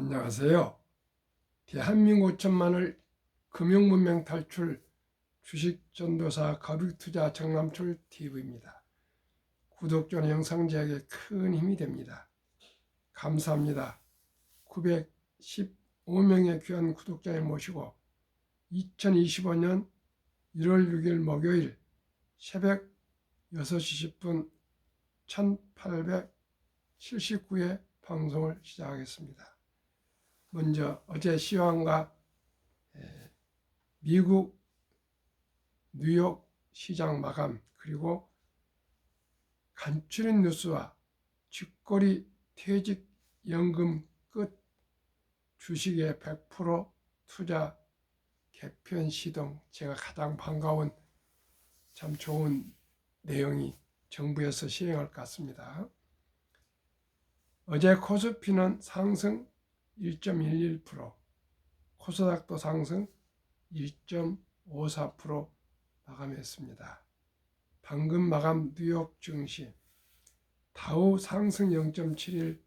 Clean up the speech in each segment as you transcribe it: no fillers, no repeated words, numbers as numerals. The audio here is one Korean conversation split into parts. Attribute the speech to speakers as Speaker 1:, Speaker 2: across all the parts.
Speaker 1: 안녕하세요. 대한민국 천만을 금융문명 탈출 주식전도사 가빅투자 정남철 TV입니다. 구독, 좋아요, 영상 제작에 큰 힘이 됩니다. 감사합니다. 915명의 귀한 구독자를 모시고 2025년 1월 6일 목요일 새벽 6시 10분 1879회 방송을 시작하겠습니다. 먼저 어제 시황과 미국 뉴욕 시장 마감, 그리고 간추린 뉴스와 쥐꼬리 퇴직연금 끝, 주식의 100% 투자 개편 시동, 제가 가장 반가운 참 좋은 내용이 정부에서 시행할 것 같습니다. 어제 코스피는 상승 1.11%, 코스닥도 상승 1.54% 마감했습니다. 방금 마감 뉴욕 증시 다우 상승 0.71,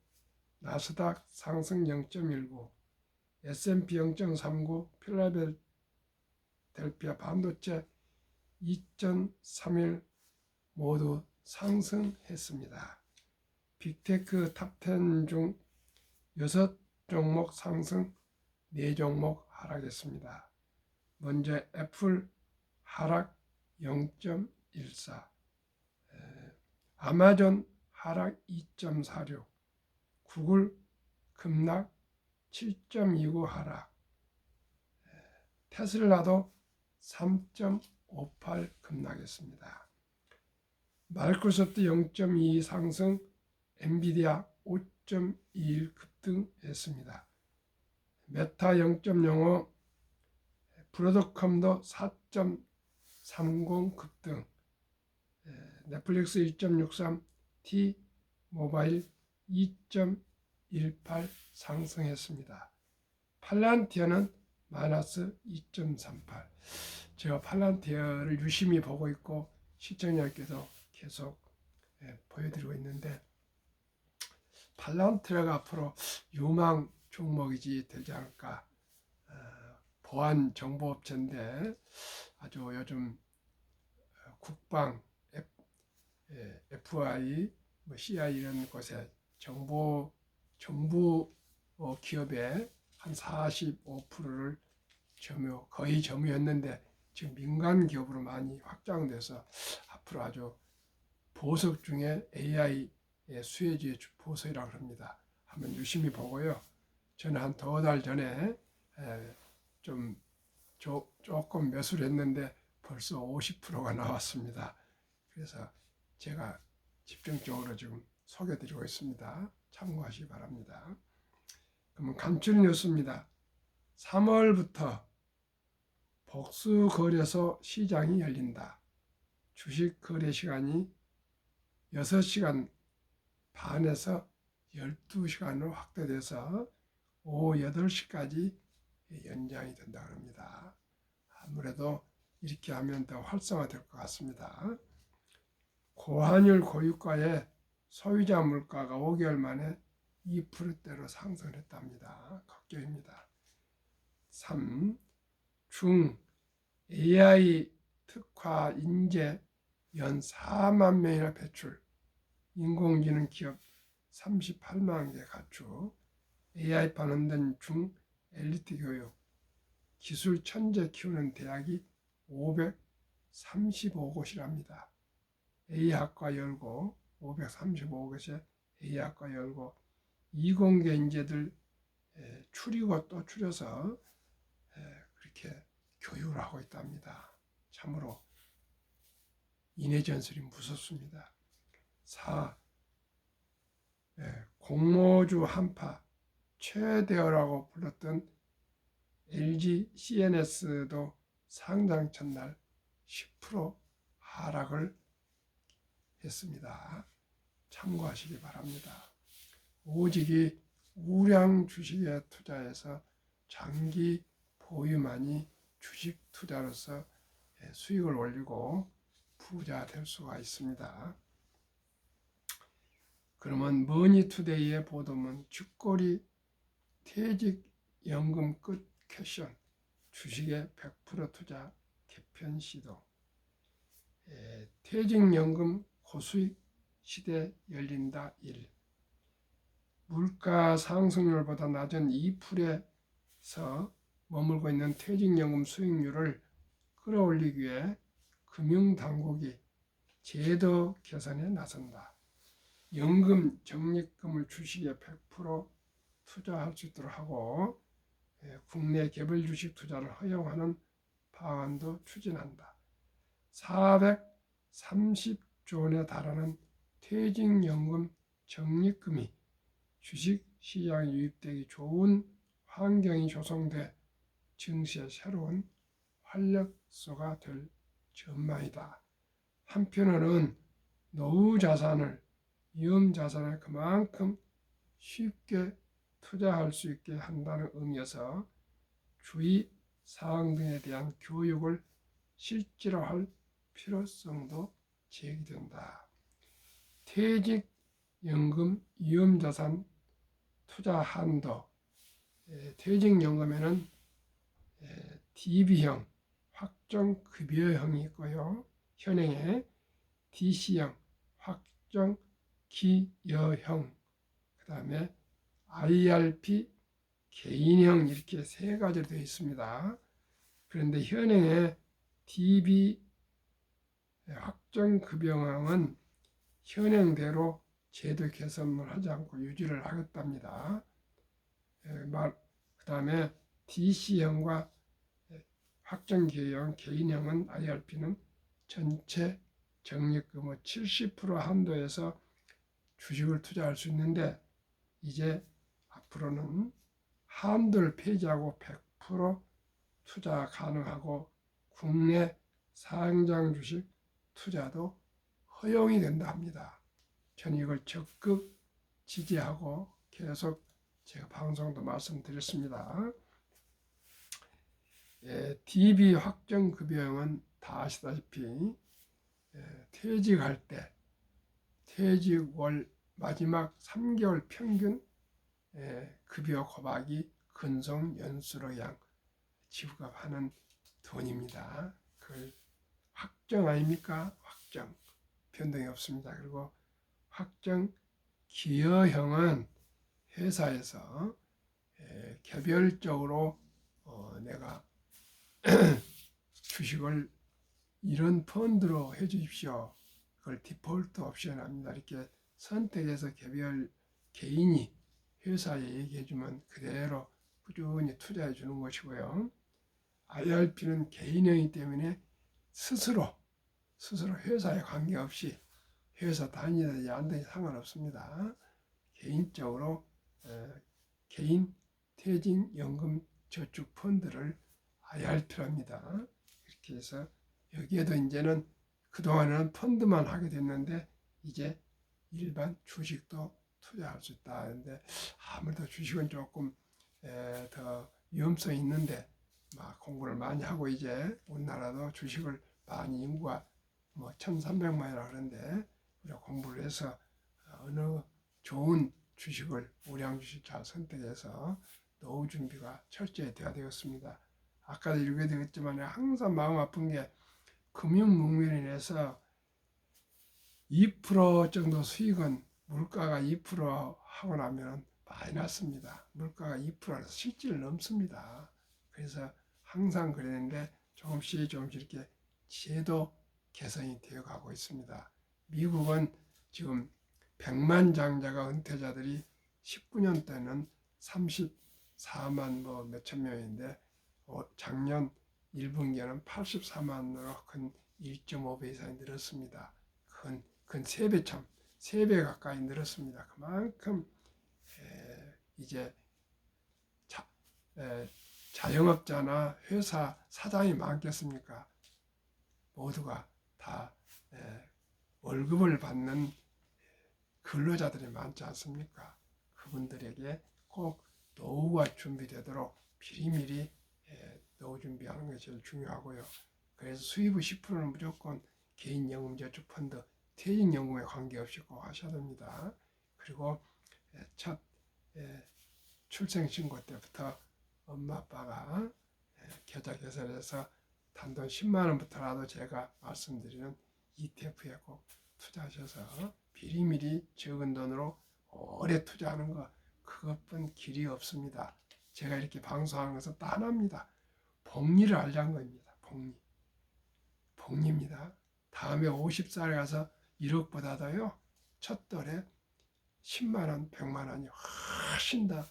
Speaker 1: 나스닥 상승 0.19, S&P 0.39, 필라델피아 반도체 2.31 모두 상승했습니다. 빅테크 탑10 중 6종목 상승, 4종목 하락했습니다. 먼저 애플 하락 0.14, 아마존 하락 2.46, 구글 급락 7.29 하락, 테슬라도 3.58 급락했습니다. 마이크로소프트 0.22 상승, 엔비디아 5.21 급등했습니다. 메타 0.05, 브로드컴도 4.30 급등, 넷플릭스 1.63, T-모바일 2.18 상승했습니다. 팔란티어는 마이너스 2.38. 제가 팔란티어를 유심히 보고 있고 시청자께서 계속 보여드리고 있는데, 팔란티어가 앞으로 유망 종목이지 되지 않을까. 보안 정보업체인데 아주 요즘 국방, FI, CI 이런 곳에 정부 기업의 한 45%를 거의 점유했는데 지금 민간 기업으로 많이 확장돼서 앞으로 아주 보석 중에 AI의 수혜주의 보석이라고 합니다. 한번 유심히 보고요. 저는 한 2달 전에 조금 매수를 했는데 벌써 50%가 나왔습니다. 그래서 제가 집중적으로 지금 소개드리고 있습니다. 참고하시기 바랍니다. 그러면 간추린 뉴스입니다. 3월부터 복수거래소 시장이 열린다. 주식 거래 시간이 6시간 반에서 12시간으로 확대돼서 오후 8시까지 연장이 된다고 합니다. 아무래도 이렇게 하면 더 활성화될 것 같습니다. 고환율 고유가의 소비자 물가가 5개월 만에 2%대로 상승했답니다. 걱정입니다. 3. 중 AI 특화 인재 연 4만 명이나 배출, 인공지능 기업 38만 개 가축, AI 반환된 중 엘리트 교육, 기술 천재 키우는 대학이 535곳이랍니다. A학과 열고 535곳에 A학과 열고 이공계 인재들 추리고 또 추려서 그렇게 교육을 하고 있답니다. 참으로 인해전술이 무섭습니다. 4. 공모주 한파 최대어라고 불렀던 LG CNS도 상장 첫날 10% 하락을 했습니다. 참고하시기 바랍니다. 오직이 우량 주식에 투자해서 장기 보유만이 주식 투자로서 수익을 올리고 부자 될 수가 있습니다. 그러면 머니투데이의 보도는 쥐꼬리 퇴직연금 끝 퀘션, 주식에 100% 투자 개편 시도. 퇴직연금 고수익 시대 열린다 1. 물가 상승률보다 낮은 2%에서 머물고 있는 퇴직연금 수익률을 끌어올리기 위해 금융당국이 제도 개선에 나선다. 연금 적립금을 주식에 100% 투자할 수 있도록 하고 국내 개별 주식 투자를 허용하는 방안도 추진한다. 430조 원에 달하는 퇴직연금 적립금이 주식시장에 유입되기 좋은 환경이 조성돼 증시의 새로운 활력소가 될 전망이다. 한편으로는 노후 자산을 위험 자산에 그만큼 쉽게 투자할 수 있게 한다는 의미에서 주의 사항 등에 대한 교육을 실제로할 필요성도 제기된다. 퇴직연금 위험자산 투자 한도. 퇴직연금에는 DB형, 확정급여형이 있고요. 현행에 DC형, 확정기여형, 그 다음에 IRP, 개인형 이렇게 세 가지로 되어 있습니다. 그런데 현행의 DB 확정급여형은 현행대로 제도 개선을 하지 않고 유지를 하겠답니다. 그 다음에 DC형과 확정기여형, 개인형은 IRP는 전체 적립금의 70% 한도에서 주식을 투자할 수 있는데 이제 앞으로는 한도를 폐지하고 100% 투자 가능하고 국내 상장 주식 투자도 허용이 된다 합니다. 저는 이걸 적극 지지하고 계속 제가 방송도 말씀드렸습니다. DB 확정급여형은 다 아시다시피 퇴직할 때 퇴직월 마지막 3개월 평균 급여 고박이 근속 연수로 양 지불가 하는 돈입니다. 그걸 확정 아닙니까? 확정. 변동이 없습니다. 그리고 확정 기여형은 회사에서 개별적으로 내가 주식을 이런 펀드로 해주십시오. 그걸 디폴트 옵션합니다. 이렇게 선택해서 개별 개인이 회사에 얘기해주면 그대로 꾸준히 투자해 주는 것이고요. IRP는 개인형이기 때문에 스스로 회사에 관계없이 회사 다니든지 안 다니든지 상관없습니다. 개인적으로 개인 퇴직연금 저축 펀드를 IRP랍니다. 이렇게 해서 여기에도 이제는 그동안에는 펀드만 하게 됐는데 이제 일반 주식도 투자할 수 있다. 근데 아무래도 주식은 조금 더 위험성이 있는데 공부를 많이 하고 이제 우리나라도 주식을 많이 인구가 1,300만이라 그러는데 우리가 공부를 해서 어느 좋은 주식을 우량 주식 잘 선택해서 노후 준비가 철저히 되어야 되겠습니다. 아까도 이렇게 되겠지만 항상 마음 아픈 게 금융 국면에 인해서 2% 정도 수익은 물가가 2% 하고 나면 많이 났습니다. 물가가 2%라서 실질을 넘습니다. 그래서 항상 그랬는데 조금씩 이렇게 제도 개선이 되어 가고 있습니다. 미국은 지금 100만 장자가 은퇴자들이 19년 때는 34만 몇천 명인데 작년 1분기에는 84만으로 큰 1.5배 이상이 늘었습니다. 그건 3배 가까이 늘었습니다. 그만큼 이제 자영업자나 회사 사장이 많겠습니까? 모두가 다 월급을 받는 근로자들이 많지 않습니까? 그분들에게 꼭 노후가 준비되도록 미리미리 노후 준비하는 것이 제일 중요하고요. 그래서 수입의 10%는 무조건 개인연금저축펀드, 퇴직연금에 관계없이 꼭 하셔야 됩니다. 그리고 첫 출생신고 때부터 엄마 아빠가 계좌 개설해서 단돈 10만 원부터라도 제가 말씀드리는 ETF에 꼭 투자하셔서 미리미리 적은 돈으로 오래 투자하는 거 그것뿐 길이 없습니다. 제가 이렇게 방송하는 것은 딱 하나입니다. 복리를 알자는 겁니다. 복리입니다. 다음에 50살에 가서 1억보다도요 첫 돌에 10만 원, 100만 원이 훨씬 더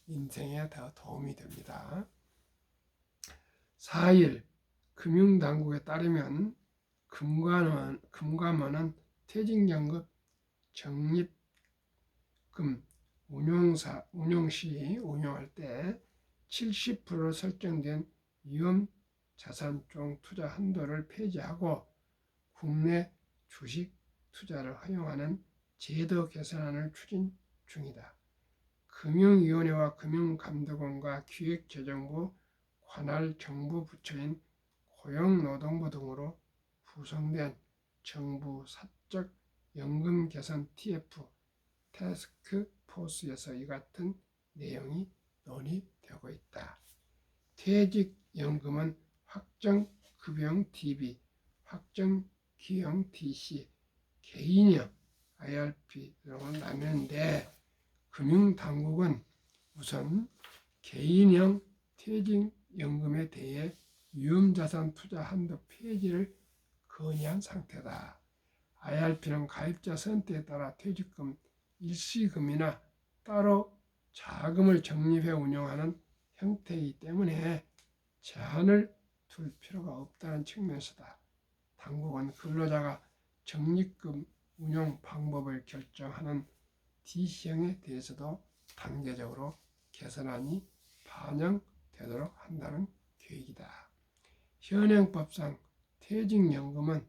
Speaker 1: 인생에 더 도움이 됩니다. 4일 금융당국에 따르면 금감원은 퇴직연금 적립금 운용시 운용할 때 70% 설정된 위험자산종 투자 한도를 폐지하고 국내 주식 투자를 허용하는 제도 개선안을 추진 중이다. 금융위원회와 금융감독원과 기획재정부, 관할 정부 부처인 고용노동부 등으로 구성된 정부 사적 연금 개선 TF 태스크포스에서 이 같은 내용이 논의되고 있다. 퇴직연금은 확정급여형 DB, 확정기형 DC, 개인형 IRP 등을 나누는데 금융당국은 우선 개인형 퇴직연금에 대해 위험자산 투자 한도 폐지를 건의한 상태다. IRP는 가입자 선택에 따라 퇴직금, 일시금이나 따로 자금을 적립해 운영하는 형태이기 때문에 제한을 둘 필요가 없다는 측면에서다. 당국은 근로자가 적립금 운용 방법을 결정하는 DC형에 대해서도 단계적으로 개선안이 반영되도록 한다는 계획이다. 현행법상 퇴직연금은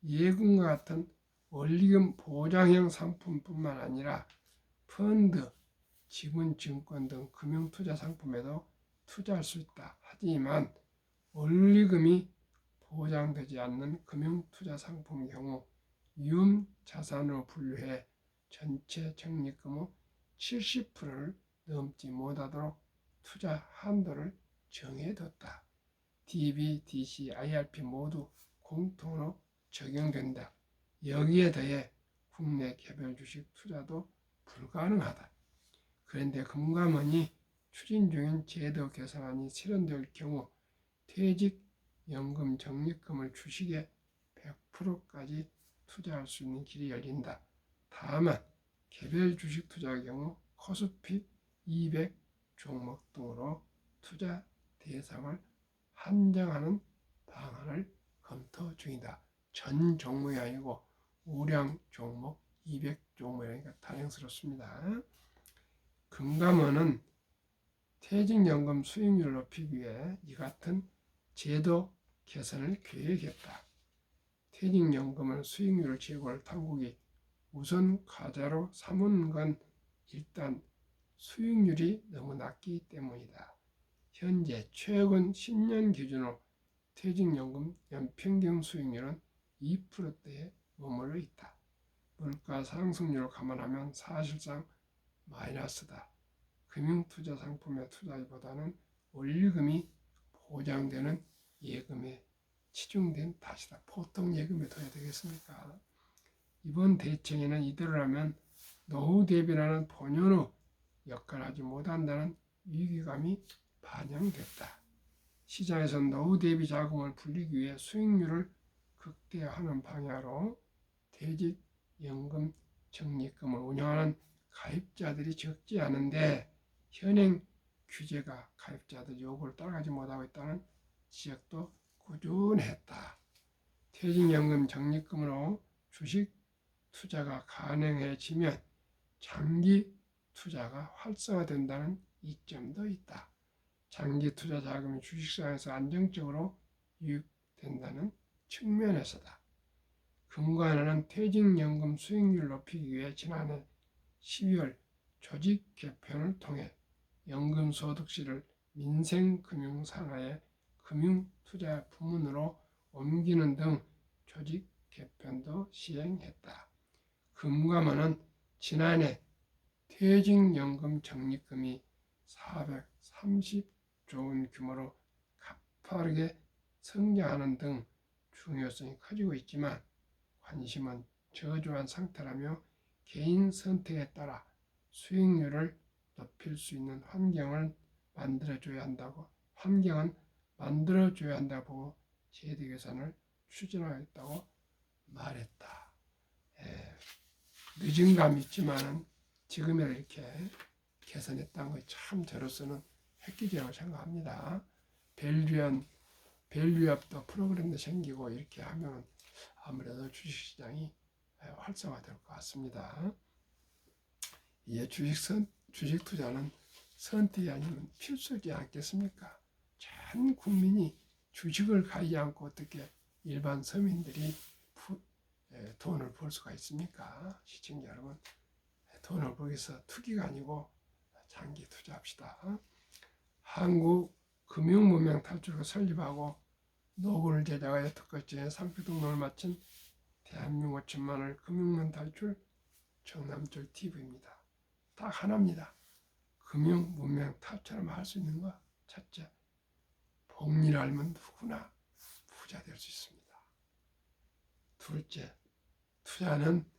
Speaker 1: 예금과 같은 원리금 보장형 상품뿐만 아니라 펀드, 지분증권 등 금융투자 상품에도 투자할 수 있다. 하지만 원리금이 보장되지 않는 금융투자 상품의 경우 위험자산으로 분류해 전체 적립금의 70%를 넘지 못하도록 투자 한도를 정해뒀다. DB, DC, IRP 모두 공통으로 적용된다. 여기에 더해 국내 개별 주식 투자도 불가능하다. 그런데 금감원이 추진 중인 제도 개선안이 실현될 경우 퇴직연금 적립금을 주식에 100%까지 투자할 수 있는 길이 열린다. 다만 개별 주식 투자의 경우 코스피 200 종목 등으로 투자 대상을 한정하는 방안을 검토 중이다. 전 종목이 아니고 우량 종목 200 종목이니까 다행스럽습니다. 금감원은 퇴직연금 수익률을 높이기 위해 이 같은 제도 개선을 계획했다. 퇴직연금은 수익률을 제고할 당국이 우선 과제로 삼은 건 일단 수익률이 너무 낮기 때문이다. 현재 최근 10년 기준으로 퇴직연금 연평균 수익률은 2%대에 머물러 있다. 물가 상승률을 감안하면 사실상 마이너스다. 금융투자 상품의 투자보다는 원리금이 보장되는 예금에 치중된 탓이다. 보통 예금에 둬야 되겠습니까? 이번 대책에는 이대로라면 노후 대비라는 본연의 역할을 하지 못한다는 위기감이 반영됐다. 시장에서 노후 대비 자금을 불리기 위해 수익률을 극대화하는 방향으로 퇴직연금 적립금을 운영하는 가입자들이 적지 않은데 현행 규제가 가입자들 요구를 따라가지 못하고 있다는 지적도 꾸준했다. 퇴직연금 적립금으로 주식 투자가 가능해지면 장기 투자가 활성화된다는 이점도 있다. 장기 투자 자금이 주식시장에서 안정적으로 유입된다는 측면에서다. 금관원은 퇴직연금 수익률을 높이기 위해 지난해 12월 조직 개편을 통해 연금소득세를 민생금융산하의 금융투자 부문으로 옮기는 등 조직 개편도 시행했다. 금감원은 지난해 퇴직연금 적립금이 430조 원 규모로 가파르게 성장하는 등 중요성이 커지고 있지만 관심은 저조한 상태라며 개인 선택에 따라 수익률을 높일 수 있는 환경은 만들어줘야 한다고 보고 세대 개선을 추진하겠다고 말했다. 늦은 감이 있지만은 지금이라 이렇게 개선했다는 것이 참 저로서는 획기적이라고 생각합니다. 밸류업도 프로그램도 생기고 이렇게 하면 아무래도 주식시장이 활성화될 것 같습니다. 이제 주식 투자는 선택이 아니면 필수지 않겠습니까? 전 국민이 주식을 가지 않고 어떻게 일반 서민들이 돈을 벌 수가 있습니까? 시청자 여러분, 돈을 벌기 위해서 투기가 아니고 장기 투자합시다. 한국 금융문명 탈출을 설립하고 노고를 제작하여 특허증에 상표 등록을 마친 대한민국 5천만을 금융문 탈출 정남철 TV입니다. 딱 하나입니다. 금융문명 탈출하면 할 수 있는 거 첫째, 복리를 알면 누구나 부자 될 수 있습니다. 둘째, 투자는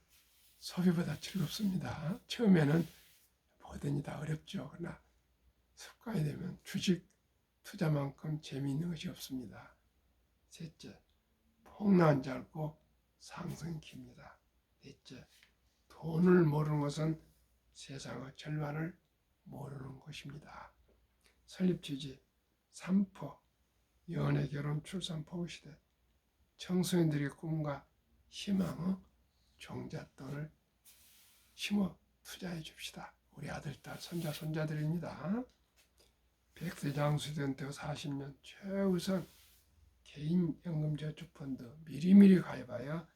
Speaker 1: 소비보다 즐겁습니다. 처음에는 뭐든지 다 어렵죠. 그러나 습관이 되면 주식 투자만큼 재미있는 것이 없습니다. 셋째, 폭락은 짧고 상승이 깁니다. 넷째, 돈을 모르는 것은 세상의 절반을 모르는 것입니다. 설립 취지 3포 연애, 결혼, 출산, 포부 시대 청소년들의 꿈과 희망의 종잣돈을 심어 투자해 줍시다. 우리 아들, 딸, 손자, 손자들입니다. 100세 장수된 때 40년 최우선 개인연금저축펀드 미리미리 가입하여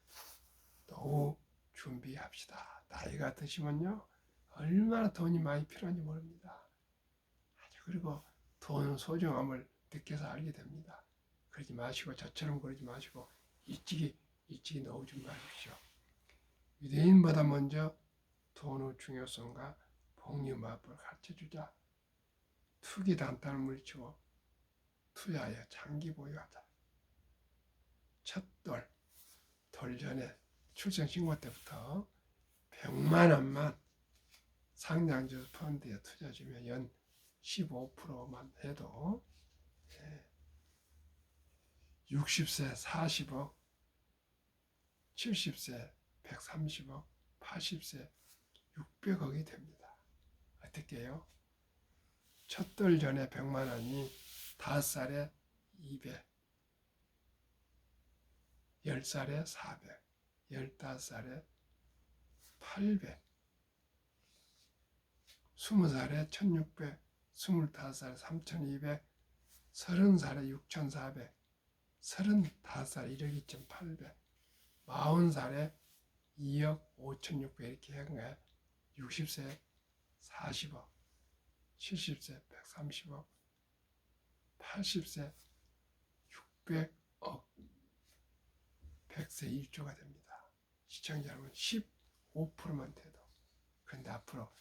Speaker 1: 노후 준비합시다. 나이가 드시면요 얼마나 돈이 많이 필요한지 모릅니다. 그리고 돈 소중함을 느껴서 알게 됩니다. 그러지 마시고 저처럼 그러지 마시고 일찍이 노후 준비하십시오. 유대인보다 먼저 돈의 중요성과 복리마법을 가르쳐주자. 투기 단타를 물리치고 투자하여 장기 보유하자. 첫돌 전에 출생신고 때부터 100만 원만 상장주 펀드에 투자 주면 연 15%만 해도 60세 40억, 70세 130억, 80세 600억이 됩니다. 어떻게 해요? 첫돌 전에 100만 원이 5살에 200, 10살에 400, 15살에 800, 20살에 1600, 25살에 3200, 30살에 6400, 35살에 1억 2800, 40살에 2억 5600 이렇게 한 거야. 60세 40억, 70세 130억, 80세 600억, 100세 1조가 됩니다. 시청자 여러분 15%만 돼도. 그런데 앞으로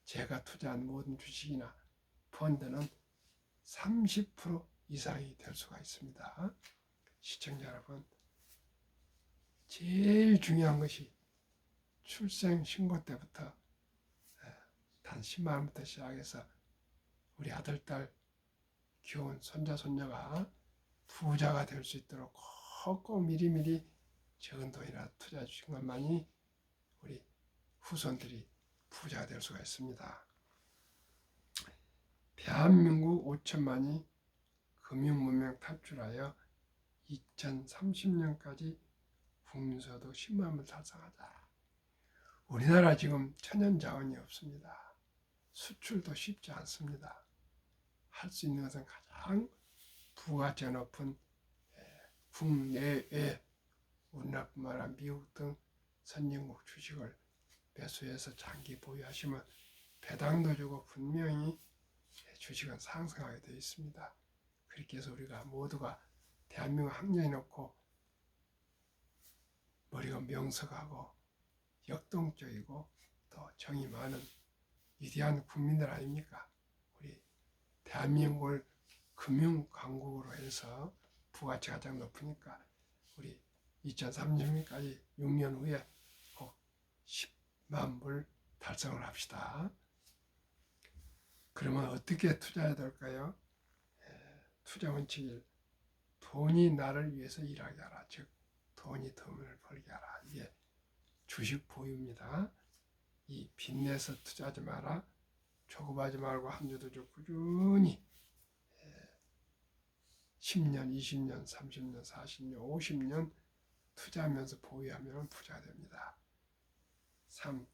Speaker 1: 제가 투자한 모든 주식이나 펀드는 30% 이상이 될 수가 있습니다. 시청자 여러분, 제일 중요한 것이 출생 신고 때부터 단 10만 원부터 시작해서 우리 아들, 딸, 귀여운 손자, 손녀가 부자가 될 수 있도록 꼭 미리미리 적은 돈이라 투자해 주신 것만이 우리 후손들이 부자가 될 수가 있습니다. 대한민국 5천만이 금융문명 탈출하여 2030년까지 국민소득 10만 원을 달성하자. 우리나라 지금 천연자원이 없습니다. 수출도 쉽지 않습니다. 할 수 있는 것은 가장 부가치가 높은 국내에 우리나라뿐만 아니라 미국 등 선진국 주식을 매수해서 장기 보유하시면 배당도 주고 분명히 주식은 상승하게 되어 있습니다. 그렇게 해서 우리가 모두가 대한민국 학년이 높고 머리가 명석하고 역동적이고 또 정이 많은 위대한 국민들 아닙니까? 우리 대한민국을 금융강국으로 해서 부가치 가장 높으니까 우리 2030년까지 6년 후에 꼭 10만 불 달성을 합시다. 그러면 어떻게 투자해야 될까요? 투자 원칙 1. 돈이 나를 위해서 일하게 하라. 즉 돈이 돈을 벌게 하라. 이게 주식 보유입니다. 이 빚내서 투자하지 마라. 조급하지 말고 한 주도 좀 꾸준히 10년, 20년, 30년, 40년, 50년 투자하면서 보유하면 부자가 됩니다. 3.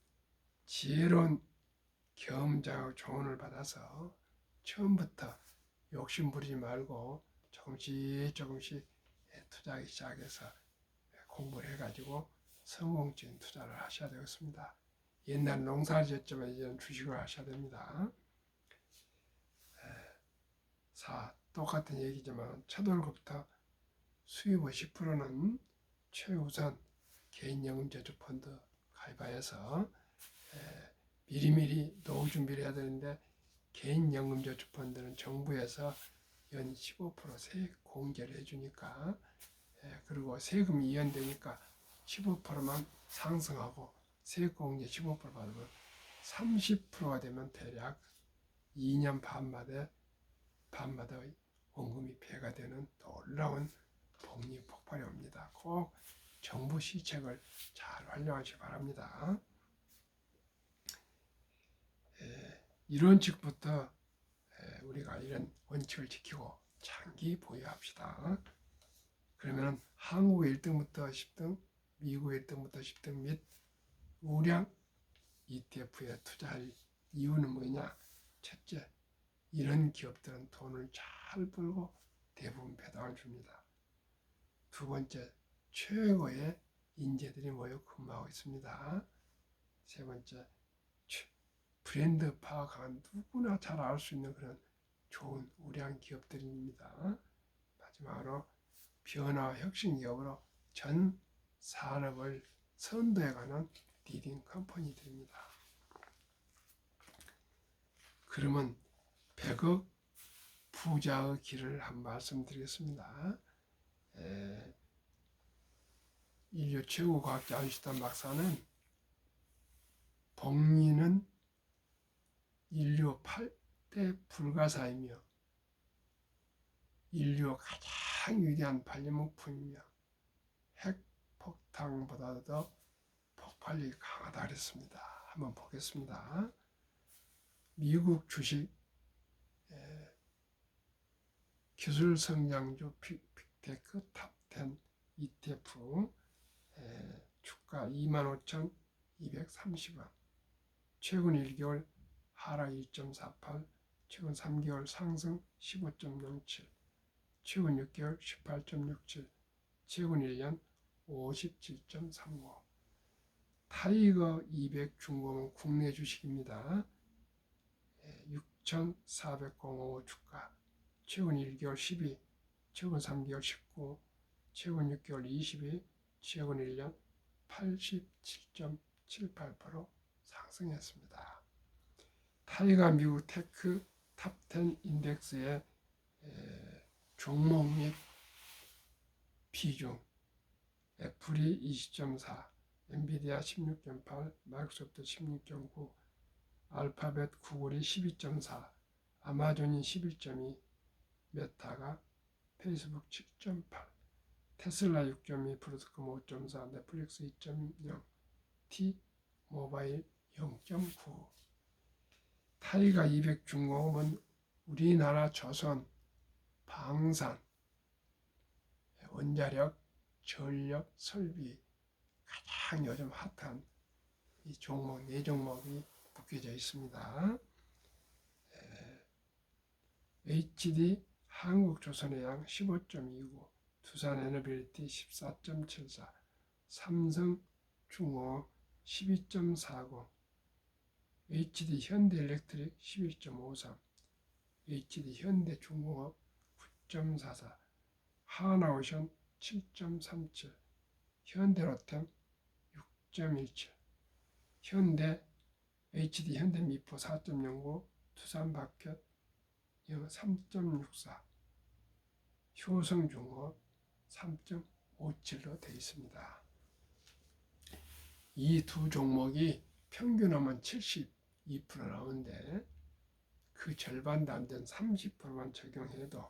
Speaker 1: 지혜로운 경험자의 조언을 받아서 처음부터 욕심 부리지 말고 조금씩 투자하기 시작해서 공부를 해가지고 성공적인 투자를 하셔야 되겠습니다. 옛날 농사를 지었지만 이제는 주식을 하셔야 됩니다. 4. 똑같은 얘기지만 첫 월급부터 수입의 10%는 최우선 개인연금저축펀드 가입하여서 미리미리 노후 준비를 해야 되는데 개인연금저축펀드는 정부에서 연 15% 세액 공제를 해주니까 그리고 세금이 이연되니까 15%만 상승하고 세액 공제 15% 받으면 30%가 되면 대략 2년 반마다 원금이 배가 되는 놀라운 복리 폭발이 옵니다. 꼭 정부 시책을 잘 활용하시기 바랍니다. 이런 원칙부터 우리가 이런 원칙을 지키고 장기 보유합시다. 그러면 한국의 1등부터 10등, 미국의 1등부터 10등 및 우량 ETF에 투자할 이유는 뭐냐? 첫째, 이런 기업들은 돈을 잘 벌고 대부분 배당을 줍니다. 두 번째, 최고의 인재들이 모여 근무하고 있습니다. 세 번째, 브랜드 파악한 누구나 잘 알 수 있는 그런 좋은 우량 기업들입니다. 마지막으로 변화 혁신 기업으로 전 산업을 선도해가는 리딩 컴퍼니들입니다. 그러면 100억 부자의 길을 한 말씀드리겠습니다. 인류 최고 과학자 아인슈타인 박사는 복리는 인류 8대 불가사이며 인류 가장 위대한 발명품이며 핵폭탄보다도 더 폭발력이 강하다 그랬습니다. 한번 보겠습니다. 미국 주식 기술 성장주 빅테크 탑10 ETF 주가 25,230원, 최근 1개월 하락 2.48, 최근 3개월 상승 15.07, 최근 6개월 18.67, 최근 1년 57.35. 타이거 200 중공은 국내 주식입니다. 6,405 주가, 최근 1개월 12, 최근 3개월 19, 최근 6개월 22, 최근 1년 87.78% 상승했습니다. 타이가 미국 테크 탑10 인덱스의 종목 및 비중, 애플이 20.4, 엔비디아 16.8, 마이크로소프트 16.9, 알파벳 구글이 12.4, 아마존이 11.2, 메타가 페이스북 7.8, 테슬라 6.2, 브로드컴 5.4, 넷플릭스 2.0, T 모바일 0.9. 타이가 200 중공업은 우리나라 조선, 방산, 원자력, 전력, 설비 가장 요즘 핫한 이 종목, 네 종목이 묶여져 있습니다. HD 한국조선해양 15.29, 두산에너빌리티 14.74, 삼성중공업 12.40, HD 현대일렉트릭 11.53, HD 현대중공업 9.44, 하나오션 7.37, 현대로템 6.17, 현대 HD 현대미포 4.09, 두산바켓 3.64, 효성중업 3.57로 되어 있습니다. 이 두 종목이 평균하면 72% 나오는데 그 절반도 안 된 30%만 적용해도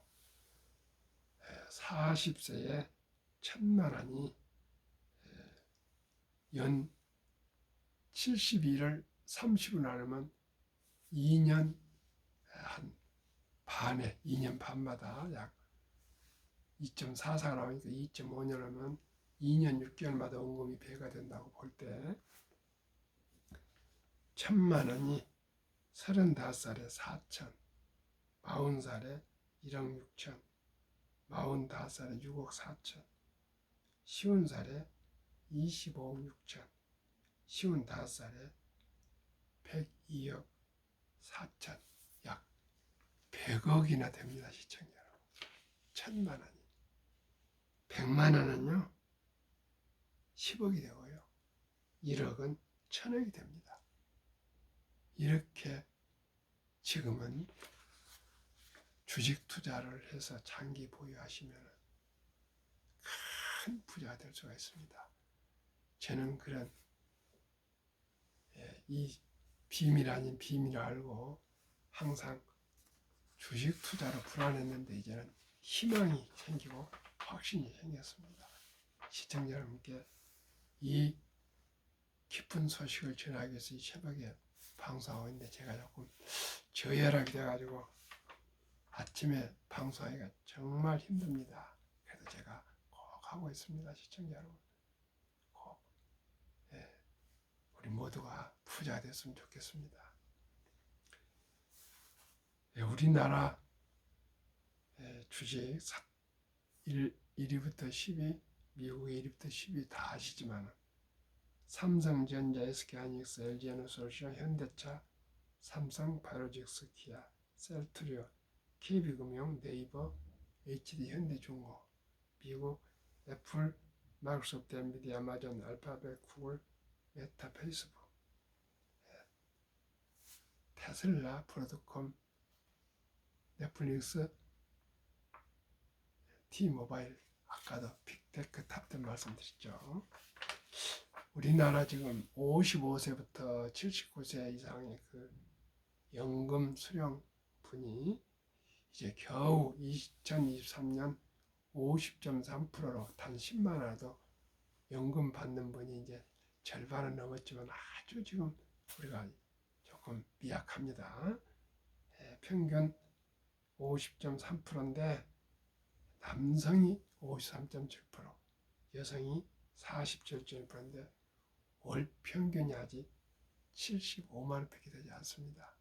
Speaker 1: 40세에 1,000만 원이 연 72를 30을 나누면 2년 한 반에 2년 반마다 약 2.44가 나오니까 2.5년 하면 2년 6개월마다 원금이 배가 된다고 볼 때 1,000만 원이 35살에 4천, 40살에 1억 6천, 45살에 6억 4천, 50살에 25억 6천, 55살에 102억 4천, 약 100억이나 됩니다. 시청자 여러분. 1,000만 원이. 100만 원은요 10억이 되고요. 1억은 1,000억이 됩니다. 이렇게 지금은 주식 투자를 해서 장기 보유하시면 큰 부자가 될 수가 있습니다. 저는 그런 이 비밀 아닌 비밀을 알고 항상 주식 투자로 불안했는데 이제는 희망이 생기고 확신이 생겼습니다. 시청자 여러분께 이 기쁜 소식을 전하기 위해서 이 새벽에 방송하고 있는데 제가 조금 저혈압이 돼가지고 아침에 방송하기가 정말 힘듭니다. 그래도 제가 꼭 하고 있습니다. 시청자 여러분. 꼭 우리 모두가 부자가 됐으면 좋겠습니다. 우리나라 주식 1위부터 10위, 미국의 1위부터 10위 다 아시지만 삼성전자, SK하이닉스, LG에너솔루션, 현대차, 삼성바이오로직스, 기아, 셀트리온, KB금융, 네이버, HD 현대중공, 미국 애플, 마이크로소프트, 엔비디아, 아마존, 알파벳, 구글, 메타, 페이스북, 테슬라, 브로드콤, 넷플릭스, T모바일, 아까도 빅테크 탑10 말씀드렸죠. 우리나라 지금 55세부터 79세 이상의 그 연금 수령 분이 이제 겨우 2023년 50.3%로 단 10만 원도 연금 받는 분이 이제 절반은 넘었지만 아주 지금 우리가 조금 미약합니다. 평균 50.3%인데 남성이 53.7%, 여성이 47.1%인데 월 평균이 아직 75만 원밖에 되지 않습니다.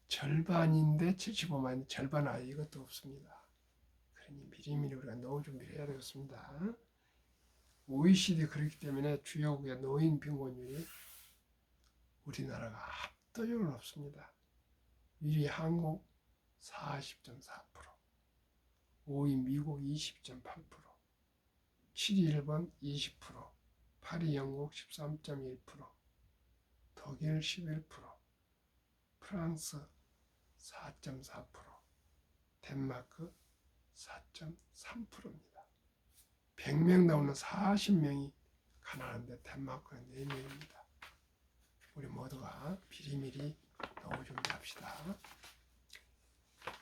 Speaker 1: 절반인데 75만 원, 절반 아예 이것도 없습니다. 그러니 미리미리 우리가 노후 준비를 해야 되겠습니다. OECD 그렇기 때문에 주요국의 노인 빈곤율이 우리나라가 압도적으로 높습니다. 1위 한국 40.4%, 5위 미국 20.8%, 7위 일본 20%, 8위 영국 13.1%, 독일 11%, 프랑스 4.4%, 덴마크 4.3%입니다. 100명 나오는 40명이 가난한데 덴마크는 4명입니다. 우리 모두가 미리미리 노후 준비합시다.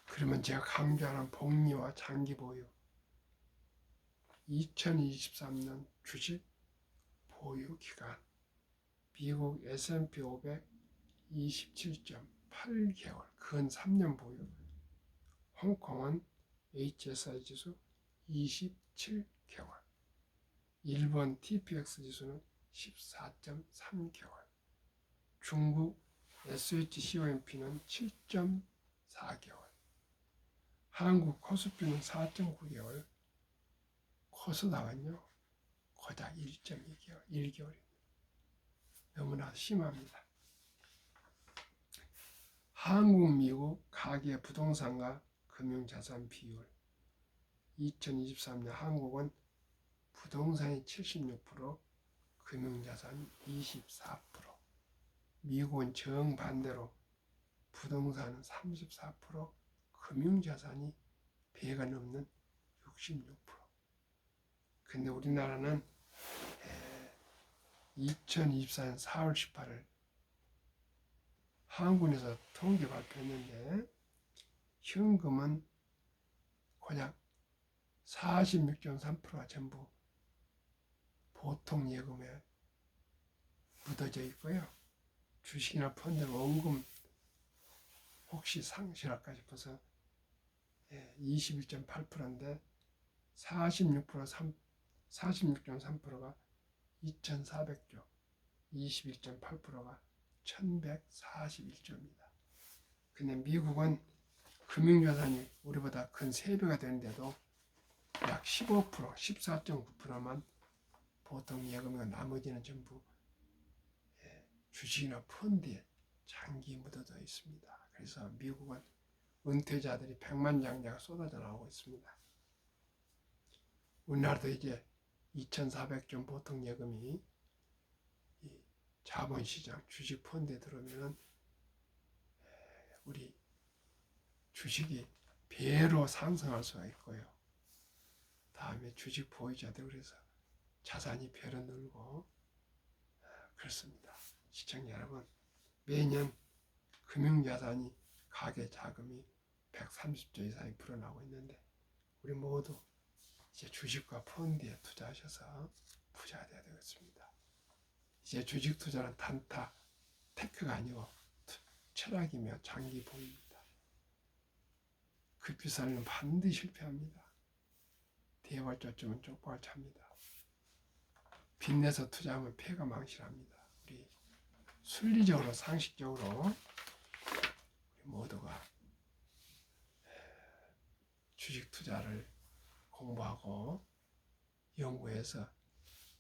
Speaker 1: 그러면 제가 강조하는 복리와 장기 보유 2023년 주식 보유 기간 미국 S&P 500 27.8개월 근 3년 보유, 홍콩은 HSI 지수 27개월, 일본 TPX 지수는 14.3개월, 중국 SHCOMP는 7.4개월, 한국 코스피는 4.9개월, 코스닥은요 고작 1.2개월, 1개월입니다. 너무나 심합니다. 한국, 미국 가계 부동산과 금융자산 비율 2023년 한국은 부동산이 76%, 금융자산이 24%, 미국은 정반대로 부동산은 34%, 금융자산이 배가 넘는 66%. 근데 우리나라는 2024년 4월 18일 한국에서 통계 발표했는데 현금은 고작 46.3%가 전부 보통 예금에 묻어져 있고요. 주식이나 펀드는 원금 혹시 상실할까 싶어서 21.8%인데 46.3%가 2,400조, 21.8%가 1,141조입니다. 근데 미국은 금융자산이 우리보다 큰 3배가 되는데도 약 15%, 14.9%만 보통 예금이고 나머지는 전부 주식이나 펀드에 장기 묻어져 있습니다. 그래서 미국은 은퇴자들이 백만장자가 쏟아져 나오고 있습니다. 우리나라도 이제 2,400조 보통 예금이 이 자본시장 주식 펀드에 들어오면은 우리 주식이 배로 상승할 수가 있고요. 다음에 주식 보유자들 그래서 자산이 배로 늘고 그렇습니다. 시청자 여러분, 매년 금융자산이 가계 자금이 130조 이상이 불어나고 있는데 우리 모두 이제 주식과 펀드에 투자하셔서 부자가 되어야 되겠습니다. 이제 주식 투자는 단타, 테크가 아니고 철학이며 장기 보유입니다. 급비살은 반드시 실패합니다. 대발조점은 쪽박을 찹니다. 빚내서 투자하면 폐가 망실합니다. 우리 순리적으로 상식적으로 우리 모두가 주식 투자를 공부하고 연구해서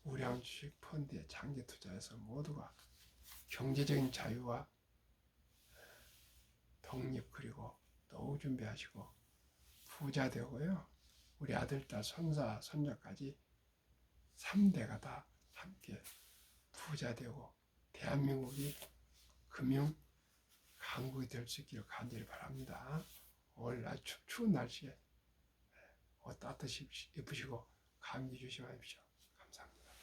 Speaker 1: 우량 주식 펀드에 장기 투자해서 모두가 경제적인 자유와 독립 그리고 노후 준비하시고 부자 되고요. 우리 아들, 딸, 손자, 손자까지 3대가 다 함께 부자 되고 대한민국이 금융 강국이 될 수 있기를 간절히 바랍니다. 오늘 추운 날씨에 옷 따뜻히 입으시고 감기 조심하십시오. 감사합니다.